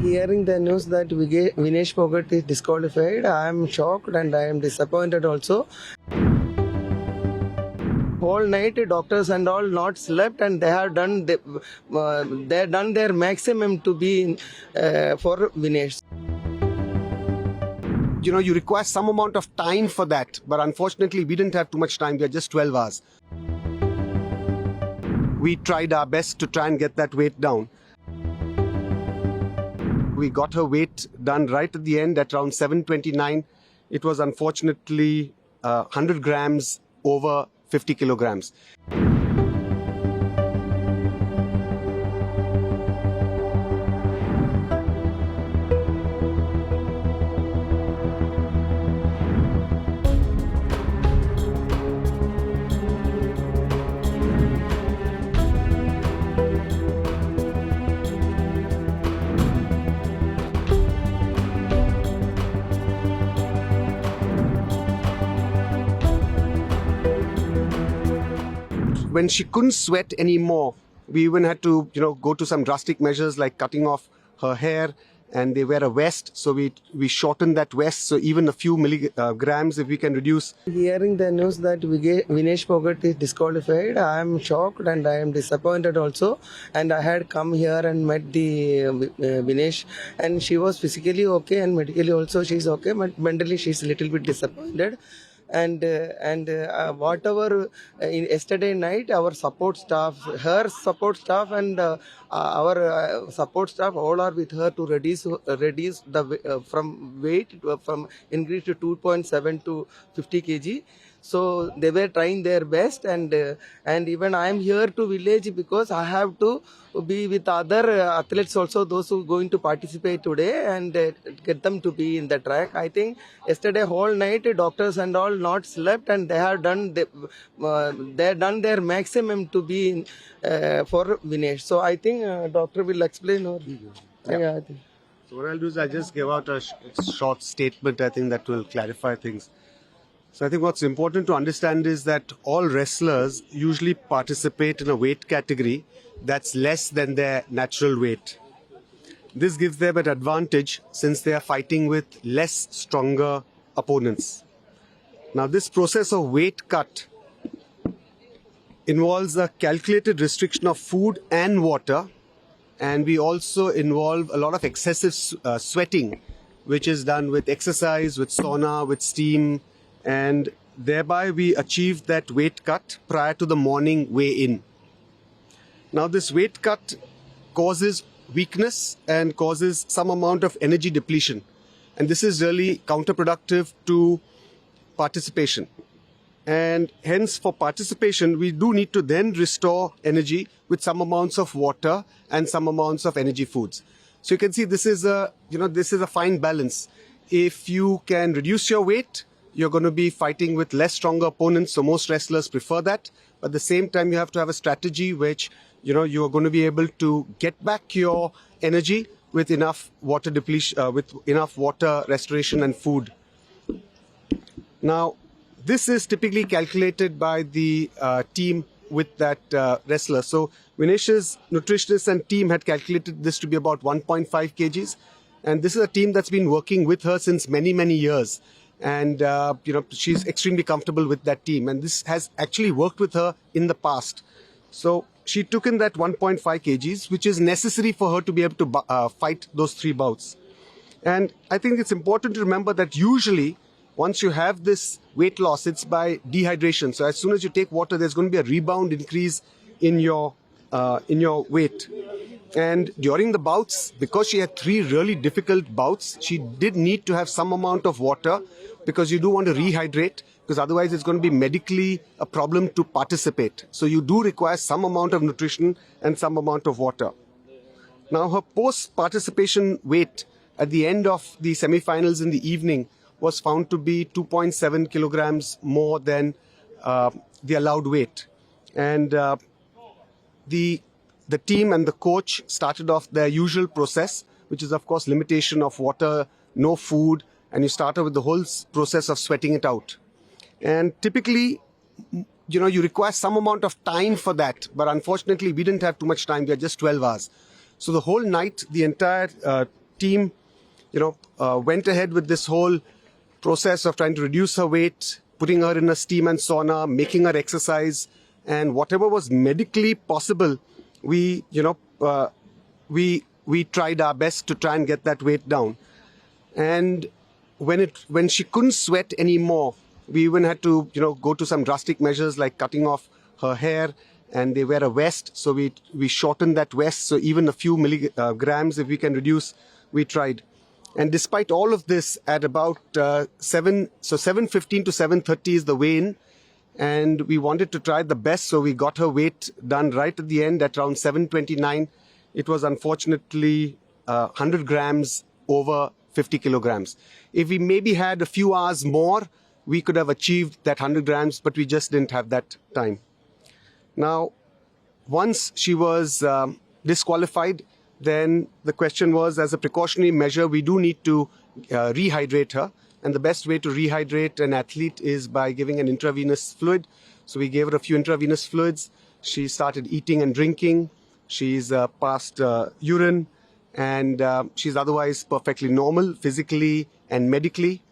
Hearing the news that Vinesh Phogat is disqualified, I am shocked and I am disappointed also. Whole night doctors and all not slept, and they have done their maximum to be for Vinesh. You require some amount of time for that, but unfortunately we didn't have too much time. We had just 12 hours. We tried our best to try and get that weight down. We got her weight done right at the end at around 729. It was unfortunately 100 grams over 50 kilograms. When she couldn't sweat anymore, we even had to, go to some drastic measures like cutting off her hair, and they wear a vest. So we shortened that vest. So even a few milligrams, if we can reduce. Hearing the news that Vinesh Phogat is disqualified, I am shocked and I am disappointed also. And I had come here and met the Vinesh, and she was physically okay and medically also she is okay, but mentally she is a little bit disappointed. And whatever yesterday night, our support staff, her support staff and our support staff all are with her to reduce the from weight from increase to 2.7 to 50 kg. So they were trying their best, and even I am here to village because I have to be with other athletes also, those who are going to participate today, and get them to be in the track. I think yesterday whole night doctors and all not slept, and they have done their maximum to be for Vinesh. So I think doctor will explain. Or yeah, I think. So what I'll do is I'll just give out a short statement. I think that will clarify things. So I think what's important to understand is that all wrestlers usually participate in a weight category that's less than their natural weight. This gives them an advantage since they are fighting with less stronger opponents. Now this process of weight cut involves a calculated restriction of food and water, and we also involve a lot of excessive sweating, which is done with exercise, with sauna, with steam, and thereby we achieved that weight cut prior to the morning weigh-in. Now this weight cut causes weakness and causes some amount of energy depletion, and this is really counterproductive to participation. And hence for participation we do need to then restore energy with some amounts of water and some amounts of energy foods. So you can see this is a fine balance. If you can reduce your weight, you're going to be fighting with less stronger opponents, so most wrestlers prefer that. But at the same time, you have to have a strategy which, you're going to be able to get back your energy with enough water depletion, with enough water restoration and food. Now, this is typically calculated by the team with that wrestler. So Vinesh's nutritionist and team had calculated this to be about 1.5 kgs. And this is a team that's been working with her since many, many years. And, she's extremely comfortable with that team. And this has actually worked with her in the past. So she took in that 1.5 kgs, which is necessary for her to be able to fight those 3 bouts. And I think it's important to remember that usually once you have this weight loss, it's by dehydration. So as soon as you take water, there's going to be a rebound increase in your weight. And during the bouts, because she had 3 really difficult bouts, she did need to have some amount of water, because you do want to rehydrate, because otherwise it's going to be medically a problem to participate. So you do require some amount of nutrition and some amount of water. Now her post-participation weight at the end of the semi-finals in the evening was found to be 2.7 kilograms more than the allowed weight. And the team and the coach started off their usual process, which is of course limitation of water, no food, and you start off with the whole process of sweating it out. And typically, you require some amount of time for that, but unfortunately we didn't have too much time. We had just 12 hours. So the whole night, the entire team, went ahead with this whole process of trying to reduce her weight, putting her in a steam and sauna, making her exercise, and whatever was medically possible, we tried our best to try and get that weight down. And when she couldn't sweat anymore, we even had to go to some drastic measures like cutting off her hair, and they wear a vest, so we shortened that vest, so even a few milligrams if we can reduce, we tried. And despite all of this, at about 7:15 to 7:30 is the weigh-in, and we wanted to try the best, so we got her weight done right at the end at around 7:29. It was unfortunately 100 grams over 50 kilograms. If we maybe had a few hours more, we could have achieved that 100 grams, but we just didn't have that time. Now, once she was disqualified, then the question was, as a precautionary measure, we do need to rehydrate her. And the best way to rehydrate an athlete is by giving an intravenous fluid. So we gave her a few intravenous fluids. She started eating and drinking. She's passed urine, and she's otherwise perfectly normal, physically and medically.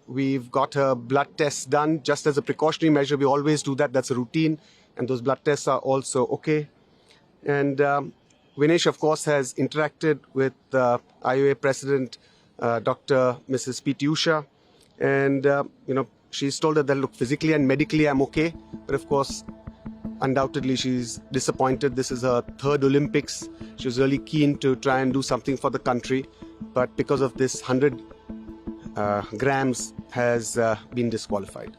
We've got her blood tests done just as a precautionary measure. We always do that. That's a routine. And those blood tests are also okay. And Vinesh, of course, has interacted with IOA President Dr. Mrs. P.T. Usha. And, she's told her that, look, physically and medically I'm okay. But of course, undoubtedly, she's disappointed. This is her third Olympics. She was really keen to try and do something for the country. But because of this 100 grams has been disqualified.